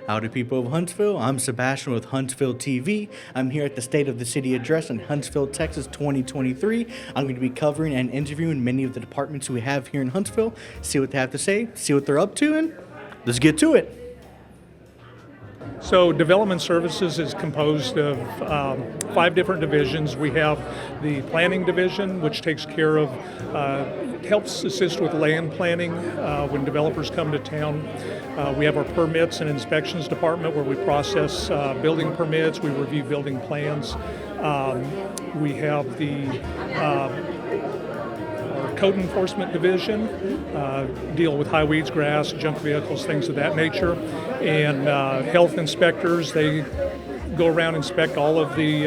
Howdy, people of Huntsville. I'm Sebastian with Huntsville TV. I'm here at the State of the City address in Huntsville, Texas 2023. I'm going to be covering and interviewing many of the departments we have here in Huntsville, see what they have to say, see what they're up to, and let's get to it. So Development Services is composed of 5 different divisions. We have the Planning Division, which takes care of, helps assist with land planning when developers come to town. We have our Permits and Inspections Department where we process building permits, we review building plans. We have the Code Enforcement Division, deal with high weeds, grass, junk vehicles, things of that nature. And health inspectors, they go around and inspect all of the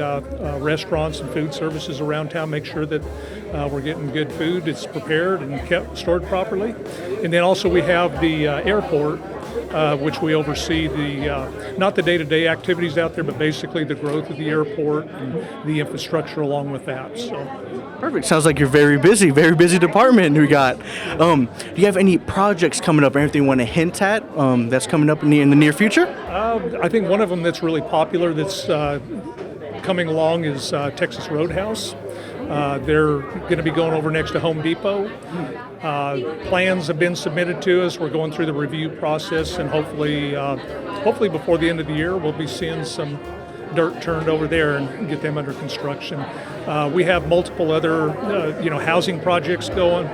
restaurants and food services around town, make sure that we're getting good food, it's prepared and stored properly. And then also we have the airport, which we oversee not the day-to-day activities out there, but basically the growth of the airport and the infrastructure along with that. So. Perfect. Sounds like you're very busy department we got. Do you have any projects coming up or anything you want to hint at that's coming up in the near future? I think one of them that's really popular that's coming along is Texas Roadhouse. They're going to be going over next to Home Depot. Plans have been submitted to us. We're going through the review process, and hopefully before the end of the year, we'll be seeing some dirt turned over there and get them under construction. We have multiple other, housing projects going.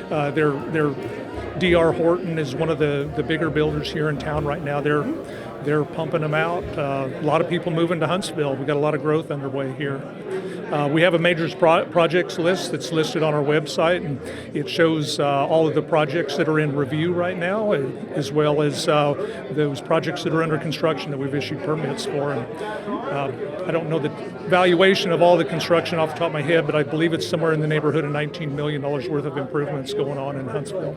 They're D.R. Horton is one of the bigger builders here in town right now. They're pumping them out. A lot of people moving to Huntsville. We've got a lot of growth underway here. We have a major projects list that's listed on our website, and it shows all of the projects that are in review right now, as well as those projects that are under construction that we've issued permits for. And I don't know the valuation of all the construction off the top of my head, but I believe it's somewhere in the neighborhood of $19 million worth of improvements going on in Huntsville.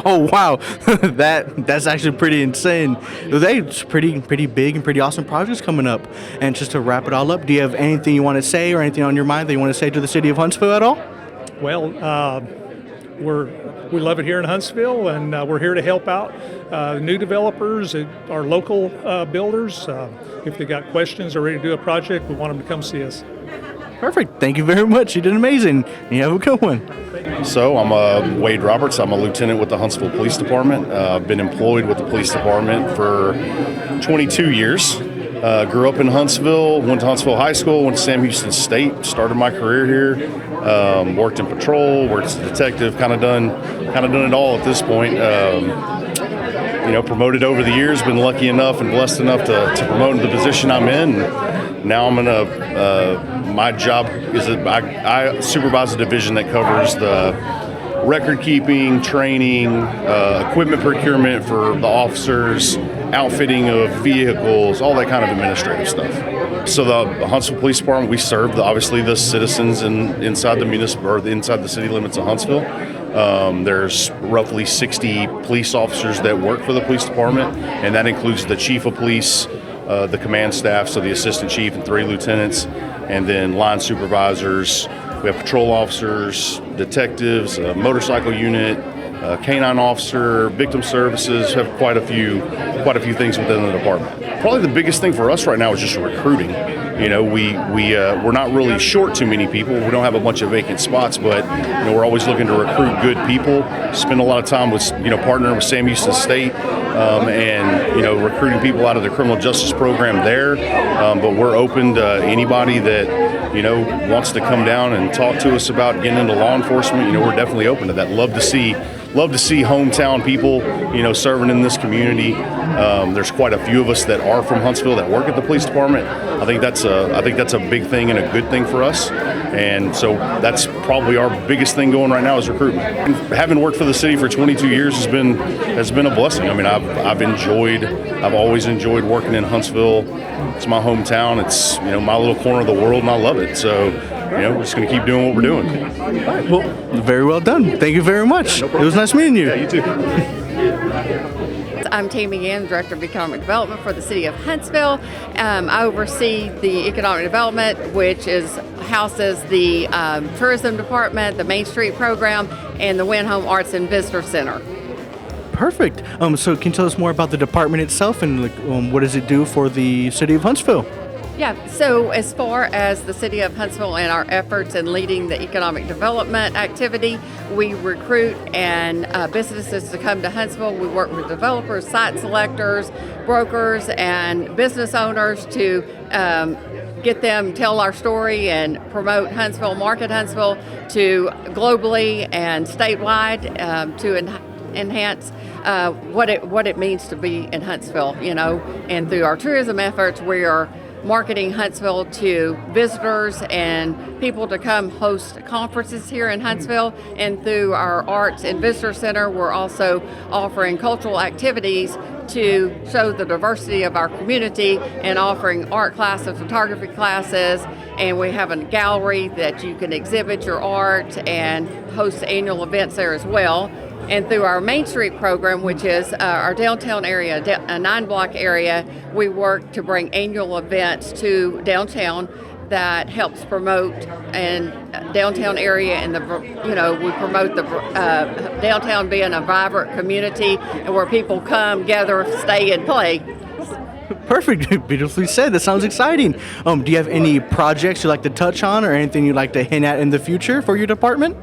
Oh wow, that's actually pretty insane. It's pretty big and pretty awesome projects coming up. And just to wrap it all up, do you have anything you want to say or anything on your mind that you want to say to the city of Huntsville at all? Well, we love it here in Huntsville, and we're here to help out new developers, our local builders. If they got questions or ready to do a project, we want them to come see us. Perfect. Thank you very much. You did amazing. You have a good one. So I'm Wade Roberts. I'm a lieutenant with the Huntsville Police Department. I've been employed with the police department for 22 years. Grew up in Huntsville, went to Huntsville High School, went to Sam Houston State, started my career here. Worked in patrol, worked as a detective, kind of done it all at this point. Promoted over the years, been lucky enough and blessed enough to promote into the position I'm in. Now I'm my job is that I supervise a division that covers the record keeping, training, equipment procurement for the officers, outfitting of vehicles, all that kind of administrative stuff. So the Huntsville Police Department, we serve obviously the citizens inside the municipal or inside the city limits of Huntsville. There's roughly 60 police officers that work for the police department, and that includes the chief of police, the command staff, so the assistant chief and 3 lieutenants, and then line supervisors. We have patrol officers, detectives, a motorcycle unit, a canine officer, victim services. Have quite a few things within the department. Probably the biggest thing for us right now is just recruiting. We're not really short too many people. We don't have a bunch of vacant spots, but we're always looking to recruit good people. Spend a lot of time with partnering with Sam Houston State and recruiting people out of the criminal justice program there. But we're open to anybody that wants to come down and talk to us about getting into law enforcement. We're definitely open to that. Love to see hometown people serving in this community. There's quite a few of us that are from Huntsville that work at the police department. I think that's a big thing and a good thing for us. And so that's probably our biggest thing going right now is recruitment. And having worked for the city for 22 years has been a blessing. I mean, I've always enjoyed working in Huntsville. It's my hometown. It's my little corner of the world, and I love it. So we're just going to keep doing what we're doing. Well, very well done. Thank you very much. No, it was nice meeting you. Yeah, you too. I'm Tammy Gann, Director of Economic Development for the City of Huntsville. I oversee the Economic Development, which houses the Tourism Department, the Main Street Program, and the Win Home Arts and Visitor Center. Perfect. So can you tell us more about the department itself and what does it do for the city of Huntsville? Yeah, so as far as the City of Huntsville and our efforts in leading the economic development activity, we recruit and businesses to come to Huntsville. We work with developers, site selectors, brokers, and business owners to get them tell our story and promote Huntsville, market Huntsville to globally and statewide to enhance what it means to be in Huntsville, and through our tourism efforts, we are marketing Huntsville to visitors and people to come host conferences here in Huntsville. And through our Arts and Visitor Center, we're also offering cultural activities to show the diversity of our community and offering art classes, photography classes, and we have a gallery that you can exhibit your art and host annual events there as well. And through our Main Street program, which is our downtown area, a 9-block area, we work to bring annual events to downtown that helps promote and downtown area, and we promote the downtown being a vibrant community and where people come, gather, stay, and play. Perfect. Beautifully said. That sounds exciting. Do you have any projects you'd like to touch on or anything you'd like to hint at in the future for your department?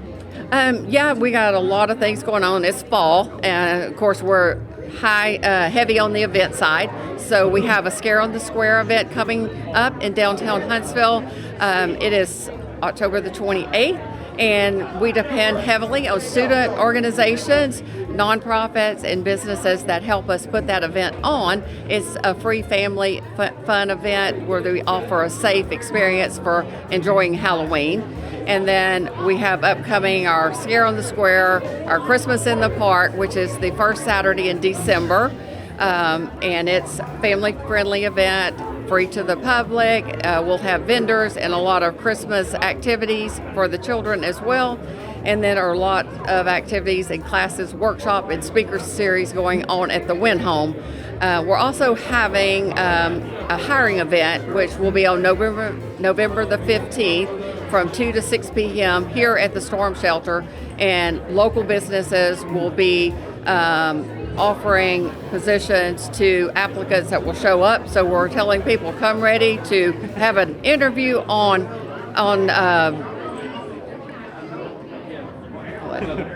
Yeah, we got a lot of things going on. It's fall, and of course we're heavy on the event side. So we have a Scare on the Square event coming up in downtown Huntsville. It is October the 28th, and we depend heavily on student organizations, nonprofits, and businesses that help us put that event on. It's a free family fun event where we offer a safe experience for enjoying Halloween. And then we have upcoming our Scare on the Square, our Christmas in the Park, which is the first Saturday in December. And it's a family-friendly event, free to the public. We'll have vendors and a lot of Christmas activities for the children as well. And then there are a lot of activities and classes, workshop, and speaker series going on at the Wynn Home. We're also having a hiring event, which will be on November the 15th from 2 to 6 p.m. here at the Storm Shelter. And local businesses will be offering positions to applicants that will show up. So we're telling people, come ready to have an interview on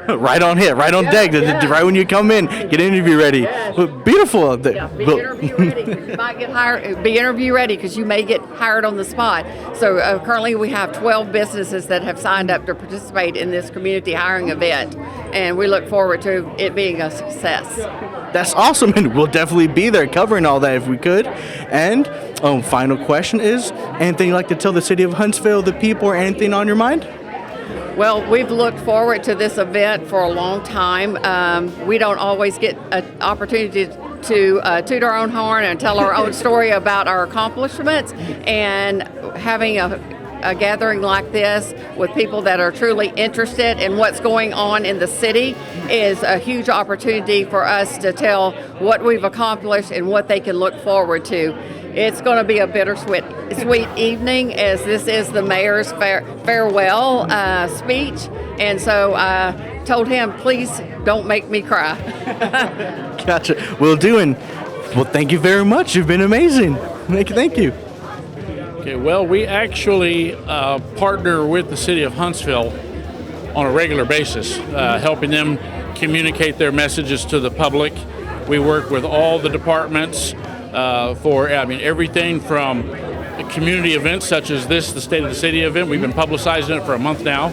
right on hit, right on deck, right when you come in, get interview ready. Yes. Beautiful. Be interview ready. You might get hired. Be interview ready because you may get hired on the spot. So currently we have 12 businesses that have signed up to participate in this community hiring event, and we look forward to it being a success. That's awesome, and we'll definitely be there covering all that if we could. And final question is, anything you'd like to tell the city of Huntsville, the people, or anything on your mind? Well, we've looked forward to this event for a long time. We don't always get an opportunity to toot our own horn and tell our own story about our accomplishments, and having a gathering like this with people that are truly interested in what's going on in the city is a huge opportunity for us to tell what we've accomplished and what they can look forward to. It's going to be a bittersweet evening, as this is the mayor's farewell speech, and so I told him, please don't make me cry. Gotcha. Will do. And well, thank you very much. You've been amazing. Thank you. Okay, well, we actually partner with the city of Huntsville on a regular basis, helping them communicate their messages to the public. We work with all the departments for everything from community events such as this, the State of the City event. We've been publicizing it for a month now,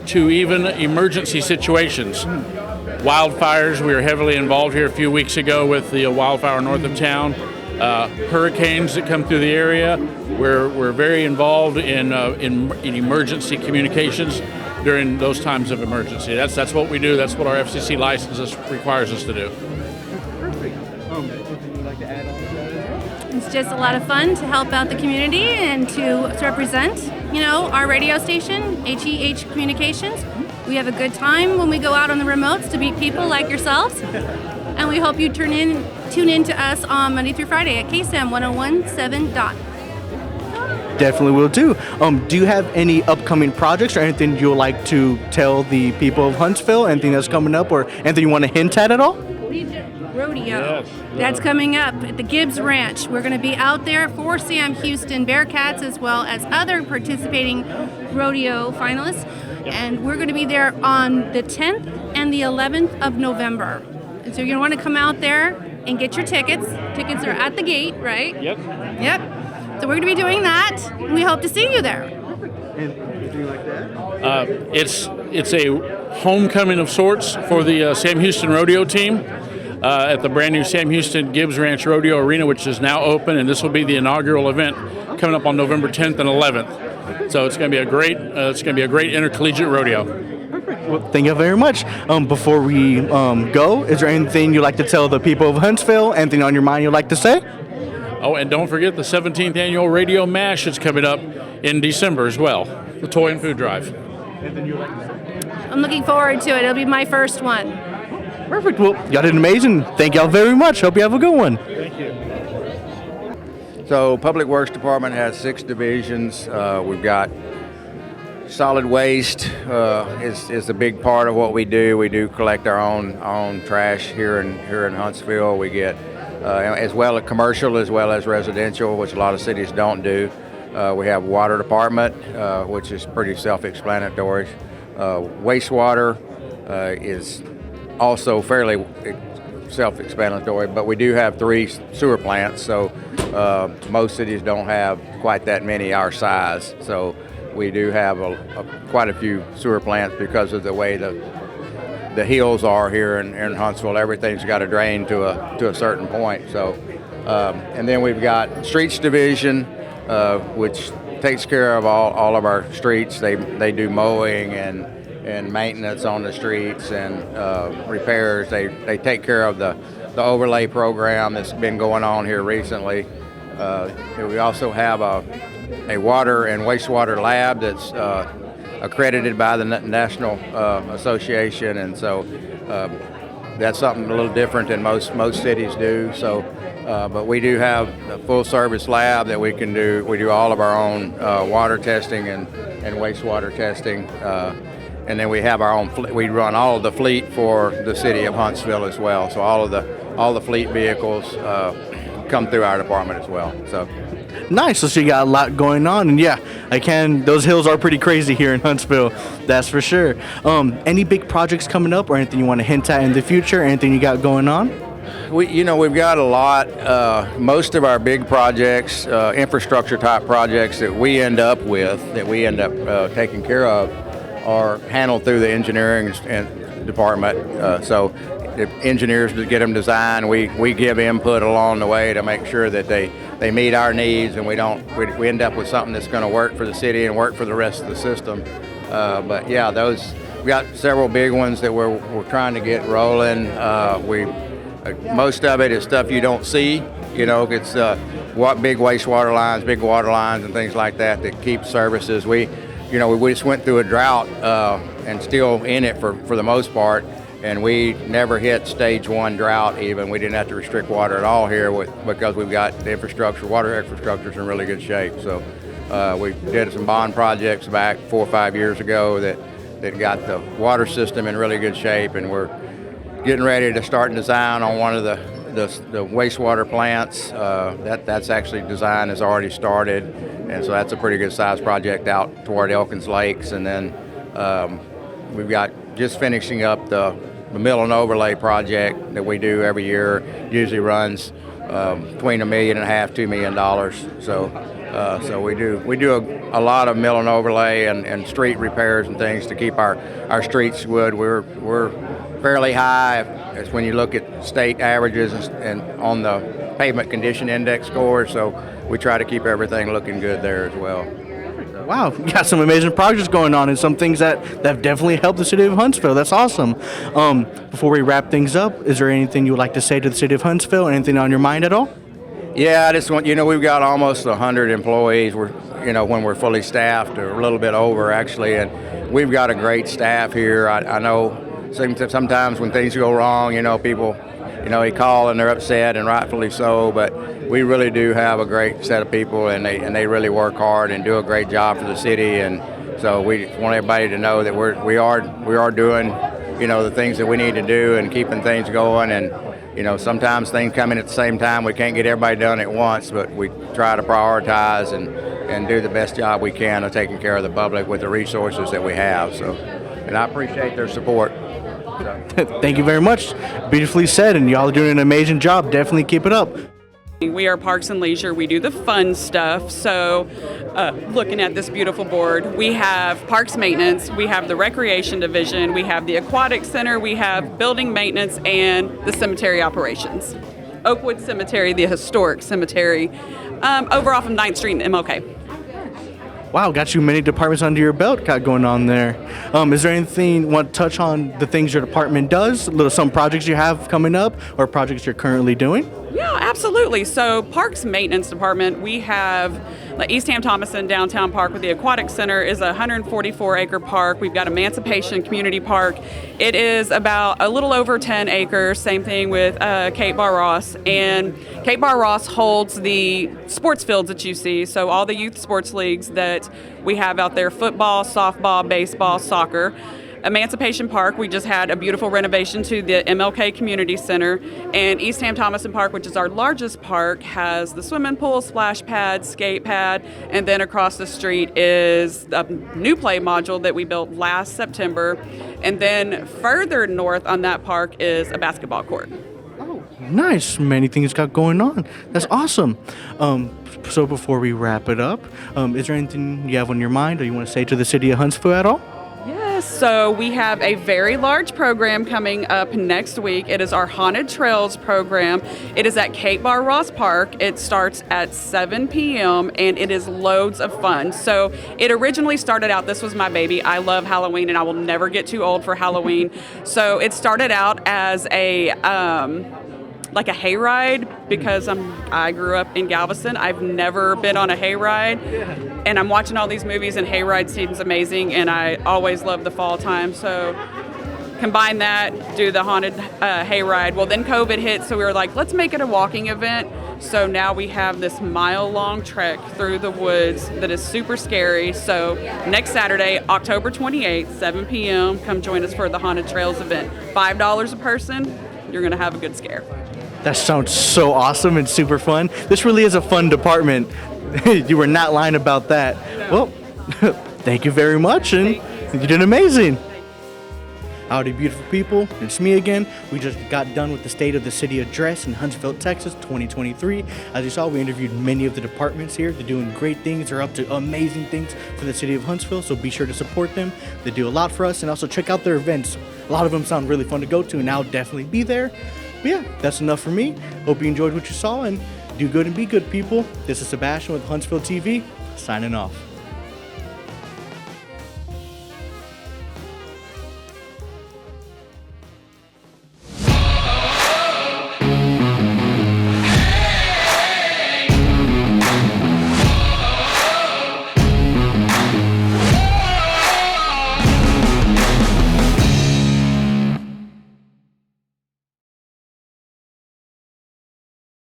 to even emergency situations. Wildfires, we were heavily involved here a few weeks ago with the wildfire north of town. Hurricanes that come through the area. We're very involved in emergency communications during those times of emergency. That's what we do. That's what our FCC license requires us to do. Perfect. Anything you'd like to add on to that? It's just a lot of fun to help out the community and to represent, our radio station, HEH Communications. We have a good time when we go out on the remotes to meet people like yourselves. And we hope you tune in to us on Monday through Friday at KSAM 101.7. Definitely will do. Do you have any upcoming projects or anything you would like to tell the people of Huntsville? Anything that's coming up or anything you want to hint at all? Rodeo. Yes. That's coming up at the Gibbs Ranch. We're going to be out there for Sam Houston Bearcats as well as other participating rodeo finalists. And we're going to be there on the 10th and the 11th of November. And so you're going to want to come out there and get your tickets. Tickets are at the gate, right? Yep. Yep. So we're going to be doing that. And we hope to see you there. Anything like that? It's a homecoming of sorts for the Sam Houston Rodeo team at the brand new Sam Houston Gibbs Ranch Rodeo Arena, which is now open, and this will be the inaugural event coming up on November 10th and 11th. So it's going to be a great intercollegiate rodeo. Well, thank you very much. Before we go, is there anything you'd like to tell the people of Huntsville? Anything on your mind you'd like to say? Oh, and don't forget the 17th annual Radio Mash is coming up in December as well, the toy and food drive. I'm looking forward to it. It'll be my first one. Perfect. Well, y'all did amazing. Thank y'all very much. Hope you have a good one. So Public Works Department has 6 divisions. We've got solid waste is a big part of what we do. We do collect our own trash here in Huntsville. We get as well as commercial as well as residential, which a lot of cities don't do. We have water department, which is pretty self-explanatory. Wastewater is also fairly self-explanatory, but we do have 3 sewer plants, so most cities don't have quite that many our size. So we do have quite a few sewer plants because of the way the hills are here in Huntsville. Everything's got to drain to a certain point. So, and then we've got Streets Division, which takes care of all of our streets. They do mowing and maintenance on the streets and repairs. They take care of the overlay program that's been going on here recently. We also have a water and wastewater lab that's accredited by the National Association, and so that's something a little different than most cities do. So, but we do have a full service lab that we can do. We do all of our own water testing and wastewater testing. And then we have our own fleet. We run all of the fleet for the city of Huntsville as well. So all the fleet vehicles come through our department as well. So Nice. So you got a lot going on, and yeah, those hills are pretty crazy here in Huntsville. That's for sure. Any big projects coming up, or anything you want to hint at in the future? Anything you got going on? We've got a lot. Most of our big projects, infrastructure type projects that we end up taking care of, are handled through the engineering department. So the engineers get them designed. We give input along the way to make sure that they meet our needs, and we end up with something that's going to work for the city and work for the rest of the system. But yeah, we got several big ones that we're trying to get rolling. Most of it is stuff you don't see. It's big wastewater lines, big water lines, and things like that keep services. We just went through a drought and still in it for the most part, and we never hit stage 1 drought even. We didn't have to restrict water at all here because we've got the infrastructure. Water infrastructure's in really good shape. So we did some bond projects back 4 or 5 years ago that got the water system in really good shape, and we're getting ready to start design on one of the wastewater plants. That's actually design has already started, and so that's a pretty good size project out toward Elkins Lakes. And then we've got just finishing up the mill and overlay project that we do every year. Usually runs between $1.5 million and $2 million. So we do a lot of mill and overlay and street repairs and things to keep our streets good. We're fairly high as when you look at state averages and on the pavement condition index score. So we try to keep everything looking good there as well. Wow, you got some amazing projects going on and some things that have definitely helped the city of Huntsville. That's awesome. Before we wrap things up, is there anything you would like to say to the city of Huntsville? Anything on your mind at all? Yeah, I just want, we've got almost 100 employees. When we're fully staffed, or a little bit over actually, and we've got a great staff here. I know sometimes when things go wrong, people, they call and they're upset, and rightfully so, but we really do have a great set of people, and they really work hard and do a great job for the city. And so we want everybody to know that we are doing, the things that we need to do and keeping things going. And sometimes things come in at the same time. We can't get everybody done at once, but we try to prioritize and do the best job we can of taking care of the public with the resources that we have. So, and I appreciate their support. Thank you very much. Beautifully said, and y'all are doing an amazing job. Definitely keep it up. We are Parks and Leisure. We do the fun stuff. So looking at this beautiful board, we have Parks Maintenance, we have the Recreation Division, we have the Aquatic Center, we have Building Maintenance, and the Cemetery Operations. Oakwood Cemetery, the historic cemetery, over off of 9th Street and MLK. Wow, got you many departments under your belt got going on there. Is there anything you want to touch on the things your department does? Some projects you have coming up or projects you're currently doing? Yeah, absolutely. So Parks Maintenance Department, we have East Ham Thomason Downtown Park with the Aquatic Center is a 144-acre park. We've got Emancipation Community Park. It is about a little over 10 acres. Same thing with Kate Bar Ross. And Kate Bar Ross holds the sports fields that you see. So all the youth sports leagues that we have out there, football, softball, baseball, soccer. Emancipation Park, we just had a beautiful renovation to the MLK Community Center, and East Ham Thomason Park, which is our largest park, has the swimming pool, splash pad, skate pad, and then across the street is a new play module that we built last September, and then further north on that park is a basketball court. Nice. Many things got going on. That's awesome. So before we wrap it up, is there anything you have on your mind or you want to say to the city of Huntsville at all? Yes, so we have a very large program coming up next week. It is our Haunted Trails program. It is at Kate Bar Ross Park. It starts at 7 p.m. and it is loads of fun. So it originally started out, this was my baby. I love Halloween and I will never get too old for Halloween. So it started out as a like a hayride because I grew up in Galveston. I've never been on a hayride, and I'm watching all these movies, and hayride seems amazing, and I always love the fall time. So combine that, do the haunted hayride. Well, then COVID hit, so we were like, let's make it a walking event. So now we have this mile-long trek through the woods that is super scary. So next Saturday, October 28th, 7 p.m., come join us for the Haunted Trails event. $5 a person. You're going to have a good scare. That sounds so awesome and super fun. This really is a fun department. You were not lying about that. Well, thank you very much, and you did amazing. Howdy, beautiful people. It's me again. We just got done with the State of the City Address in Huntsville, Texas, 2023. As you saw, we interviewed many of the departments here. They're doing great things. They're up to amazing things for the city of Huntsville, so be sure to support them. They do a lot for us, and also check out their events. A lot of them sound really fun to go to, and I'll definitely be there. But yeah, that's enough for me. Hope you enjoyed what you saw, and do good and be good, people. This is Sebastian with Huntsville TV, signing off.